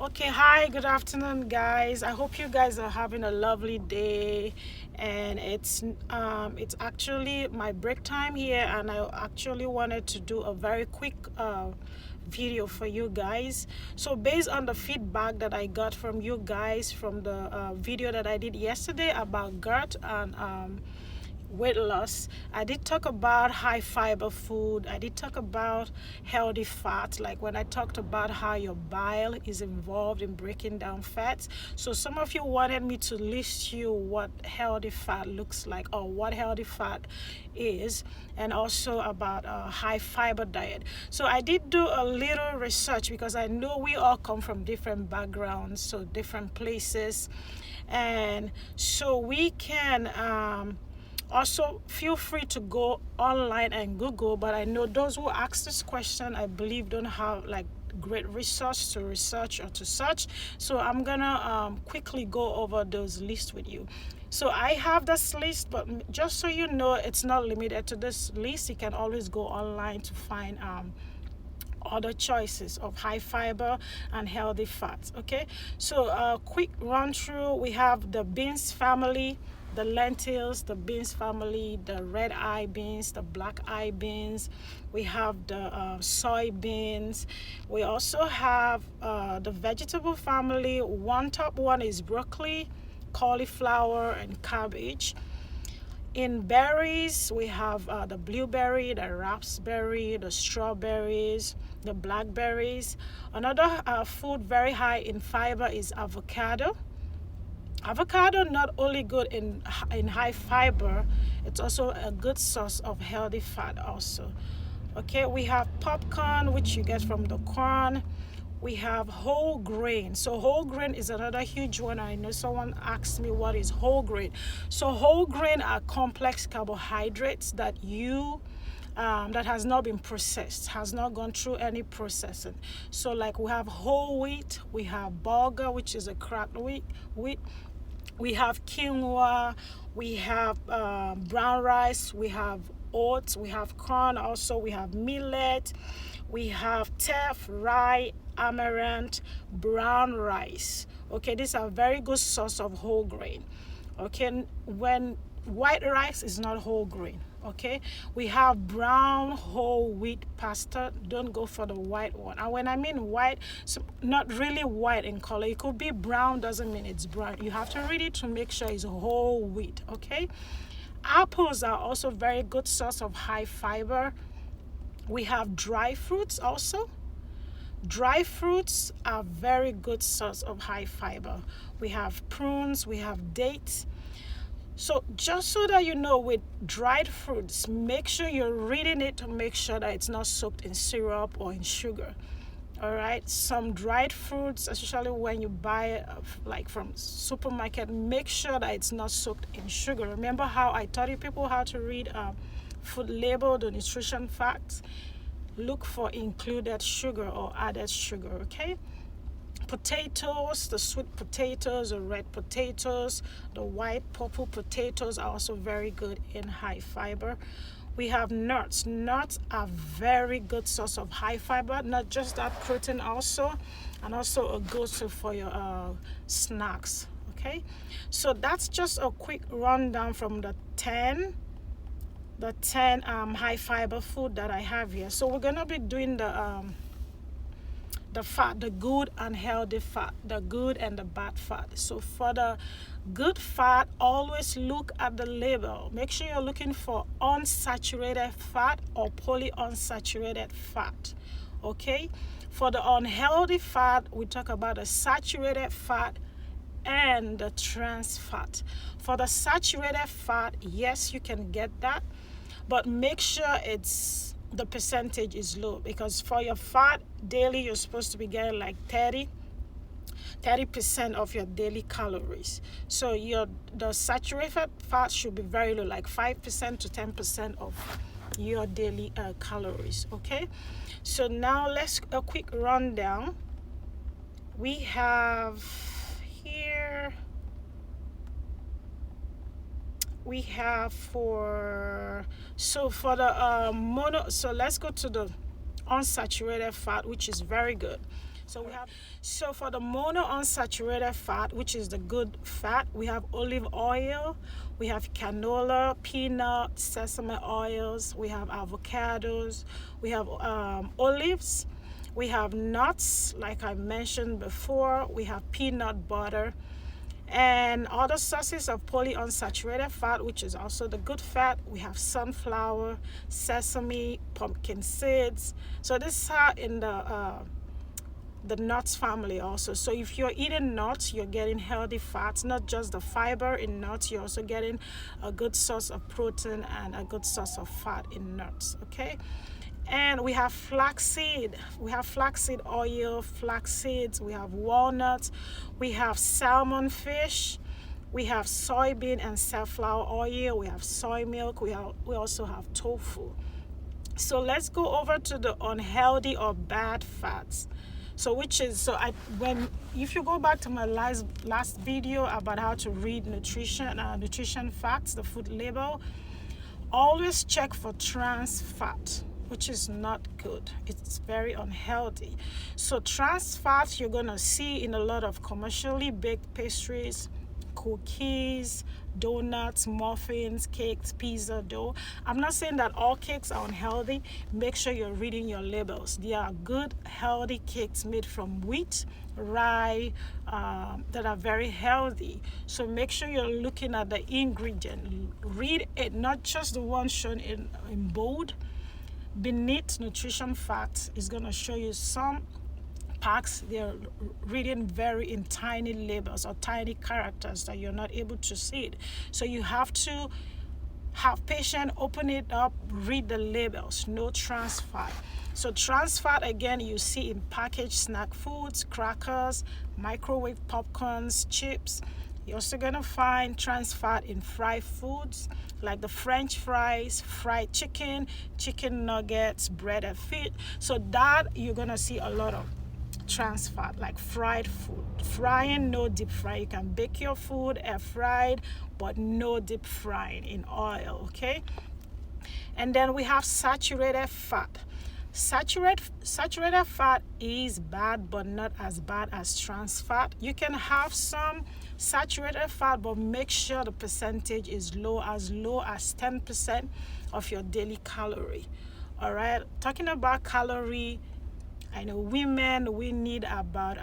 Okay, hi, good afternoon, guys. I hope you guys are having a lovely day. And it's actually my break time here, and I actually wanted to do a very quick video for you guys. So based on the feedback that I got from you guys from the video that I did yesterday about gut and weight loss, I did talk about high fiber food. I did talk about healthy fat, like when I talked about how your bile is involved in breaking down fats. So some of you wanted me to list you what healthy fat looks like, or what healthy fat is, and also about a high fiber diet. So I did do a little research because I know we all come from different backgrounds, so different places, and so we can also feel free to go online and Google. But I know those who ask this question, I believe, don't have like great resource to research or to search. So I'm gonna quickly go over those lists with you. So I have this list, but just so you know, it's not limited to this list. You can always go online to find other choices of high fiber and healthy fats. Okay, so quick run through. We have the beans family, the lentils, the beans family, the red eye beans, the black eye beans. We have the soybeans. We also have the vegetable family. One top one is broccoli, cauliflower, and cabbage. In berries, we have the blueberry, the raspberry, the strawberries, the blackberries. Another food very high in fiber is avocado. Avocado not only good in high fiber, it's also a good source of healthy fat also. Okay, we have popcorn, which you get from the corn. We have whole grain. So whole grain is another huge one. I know someone asked me what is whole grain. So whole grain are complex carbohydrates that that has not been processed, has not gone through any processing. So like we have whole wheat, we have bulgur, which is a cracked wheat. We have quinoa, we have brown rice, we have oats, we have corn, also we have millet, we have teff, rye, amaranth, brown rice. Okay, these are very good source of whole grain. Okay, when white rice is not whole grain. Okay, we have brown whole wheat pasta. Don't go for the white one. And when I mean white, so not really white in color. It could be brown, doesn't mean it's brown. You have to read it to make sure it's whole wheat. Okay, apples are also very good source of high fiber. We have dry fruits also. Dry fruits are very good source of high fiber. We have prunes, we have dates. So just so that you know, with dried fruits, make sure you're reading it to make sure that it's not soaked in syrup or in sugar. All right, some dried fruits, especially when you buy like from supermarket, make sure that it's not soaked in sugar. Remember how I taught you people how to read food label, the nutrition facts? Look for included sugar or added sugar. Okay, potatoes, the sweet potatoes, the red potatoes, the white purple potatoes are also very good in high fiber. We have nuts. Nuts are very good source of high fiber, not just that, protein also, and also a good source for your snacks. Okay, so that's just a quick rundown from the 10 high fiber food that I have here. So we're gonna be doing the fat, the good and healthy fat, the good and the bad fat. So for the good fat, always look at the label. Make sure you're looking for unsaturated fat or polyunsaturated fat. Okay, for the unhealthy fat, we talk about the saturated fat and the trans fat. For the saturated fat, yes, you can get that, but make sure the percentage is low, because for your fat daily, you're supposed to be getting like 30% of your daily calories. So the saturated fat should be very low, like 5% to 10% of your daily calories. Okay, so now let's a quick rundown. We have here, we have for the so let's go to the unsaturated fat, which is very good. So for the monounsaturated fat, which is the good fat, we have olive oil, we have canola, peanut, sesame oils, we have avocados, we have olives, we have nuts, like I mentioned before, we have peanut butter, and other sources of polyunsaturated fat, which is also the good fat. We have sunflower, sesame, pumpkin seeds. So this is in the nuts family also. So if you're eating nuts, you're getting healthy fats, not just the fiber in nuts, you're also getting a good source of protein and a good source of fat in nuts. Okay. And we have flaxseed. We have flaxseed oil, flax seeds. We have walnuts. We have salmon fish. We have soybean and safflower oil. We have soy milk. We also have tofu. So let's go over to the unhealthy or bad fats. So if you go back to my last video about how to read nutrition facts, the food label, always check for trans fat, which is not good. It's very unhealthy. So trans fat you're gonna see in a lot of commercially baked pastries, cookies, donuts, muffins, cakes, pizza dough. I'm not saying that all cakes are unhealthy. Make sure you're reading your labels. There are good, healthy cakes made from wheat, rye, that are very healthy. So make sure you're looking at the ingredient. Read it, not just the one shown in bold. Beneath nutrition facts is going to show you some packs, they're reading very in tiny labels or tiny characters that you're not able to see it. So you have to have patience, open it up, read the labels. No trans fat. So trans fat, again, you see in packaged snack foods, crackers, microwave popcorns, chips. You're also going to find trans fat in fried foods like the French fries, fried chicken, chicken nuggets, breaded fish. So that you're going to see a lot of trans fat, like fried food. Frying, no deep fry. You can bake your food, air fried, but no deep frying in oil, okay? And then we have saturated fat. Saturated fat is bad, but not as bad as trans fat. You can have some saturated fat, but make sure the percentage is low as 10% of your daily calorie. All right, talking about calorie, I know women, we need about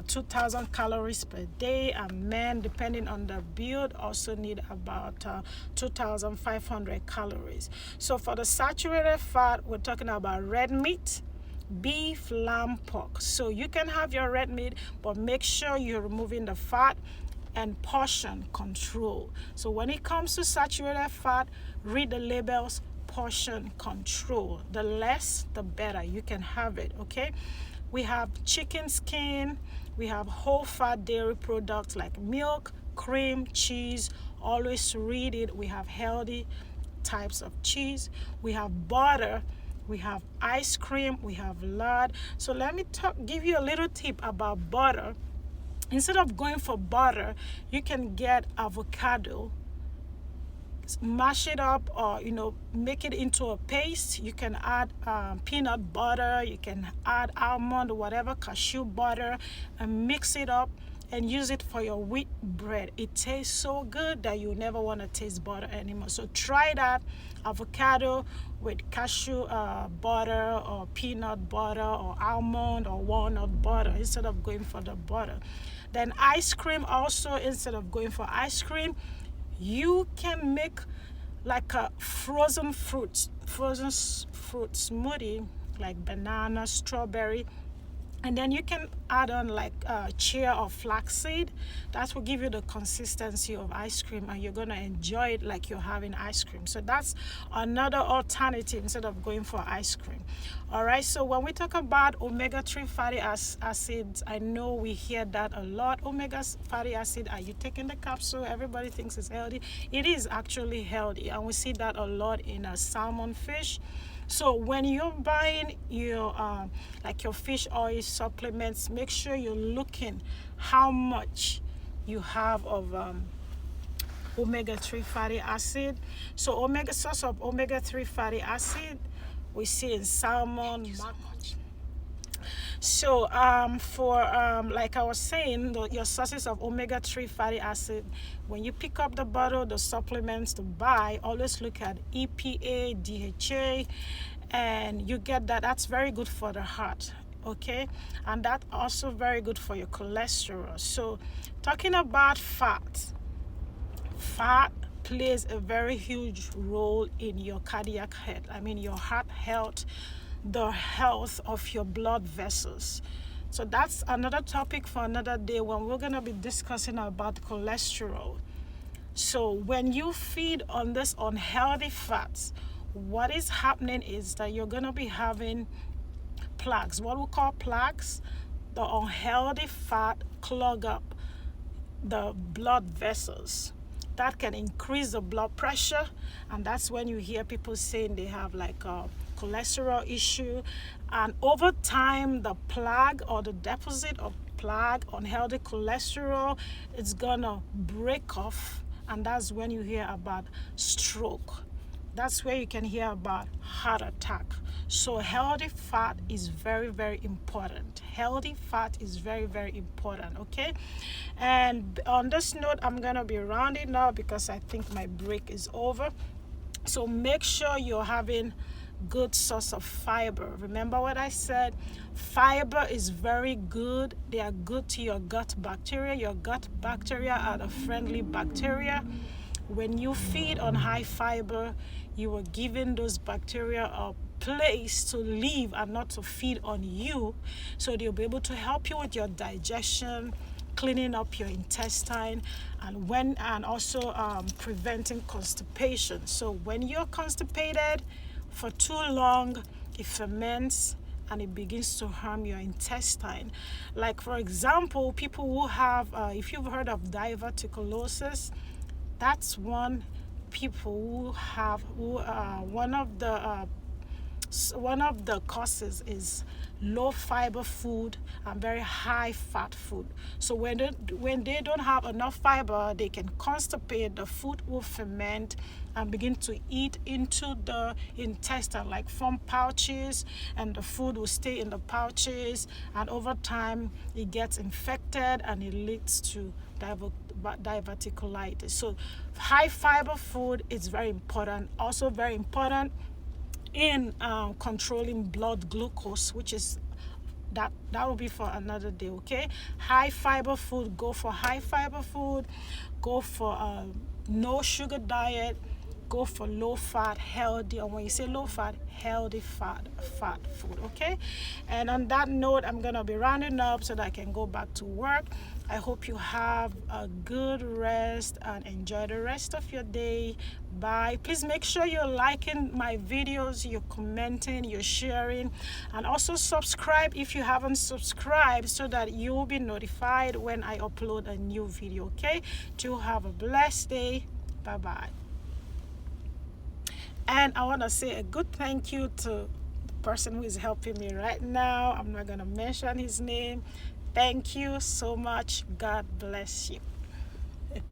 2,000 calories per day, and men, depending on the build, also need about 2,500 calories. So for the saturated fat, we're talking about red meat, beef, lamb, pork. So you can have your red meat, but make sure you're removing the fat, and portion control. So when it comes to saturated fat, read the labels. Portion control. The less, the better. You can have it, okay? We have chicken skin. We have whole fat dairy products like milk, cream, cheese. Always read it. We have healthy types of cheese. We have butter. We have ice cream. We have lard. So let me give you a little tip about butter. Instead of going for butter, you can get avocado, mash it up, or make it into a paste. You can add peanut butter, you can add almond, whatever, cashew butter, and mix it up and use it for your wheat bread. It tastes so good that you never want to taste butter anymore. So try that, avocado with cashew butter, or peanut butter, or almond or walnut butter, instead of going for the butter. Then ice cream also, instead of going for ice cream, you can make like a frozen fruit smoothie, like banana, strawberry, and then you can add on like chia or flaxseed. That will give you the consistency of ice cream, and you're going to enjoy it like you're having ice cream. So that's another alternative instead of going for ice cream. All right, so when we talk about omega-3 fatty acids, I know we hear that a lot. Omega fatty acid, are you taking the capsule? Everybody thinks it's healthy. It is actually healthy, and we see that a lot in salmon fish. So when you're buying your like your fish oil supplements, make sure you're looking how much you have of omega-3 fatty acid. So source of omega-3 fatty acid we see in salmon, So for like I was saying, your sources of omega-3 fatty acid, when you pick up the bottle, the supplements to buy, always look at EPA, DHA, and you get that. That's very good for the heart, okay? And that also very good for your cholesterol. So talking about fat plays a very huge role in your cardiac health. I mean, your heart health, the health of your blood vessels. So that's another topic for another day when we're going to be discussing about cholesterol. So when you feed on this unhealthy fats, what is happening is that you're going to be having plaques. What we call plaques, the unhealthy fat clog up the blood vessels. That can increase the blood pressure, and that's when you hear people saying they have like a cholesterol issue. And over time, the plaque or the deposit of plaque, unhealthy cholesterol, it's gonna break off, and that's when you hear about stroke. That's where you can hear about heart attack. So healthy fat is very, very important. Healthy fat is very, very important, okay? And on this note, I'm gonna be rounding up because I think my break is over. So make sure you're having good source of fiber. Remember what I said? Fiber is very good. They are good to your gut bacteria. Your gut bacteria are the friendly bacteria. When you feed on high fiber, you are giving those bacteria a place to live and not to feed on you. So they'll be able to help you with your digestion, cleaning up your intestine, and also preventing constipation. So when you're constipated for too long, it ferments and it begins to harm your intestine. Like for example, people who have, if you've heard of diverticulosis, that's one people one of the causes is low fiber food and very high fat food. So when they don't have enough fiber, they can constipate. The food will ferment and begin to eat into the intestine, like form pouches, and the food will stay in the pouches, and over time it gets infected and it leads to diverticulitis. So high fiber food is very important. Also very important in controlling blood glucose, which is that will be for another day, okay? High fiber food, go for high fiber food. Go for no sugar diet. Go for low fat, healthy, and when you say low fat, healthy fat food, okay? And on that note, I'm gonna be rounding up so that I can go back to work. I hope you have a good rest and enjoy the rest of your day. Bye. Please make sure you're liking my videos, you're commenting, you're sharing, and also subscribe if you haven't subscribed so that you will be notified when I upload a new video, okay? Do have a blessed day. Bye-bye. And I want to say a good thank you to the person who is helping me right now. I'm not going to mention his name. Thank you so much. God bless you.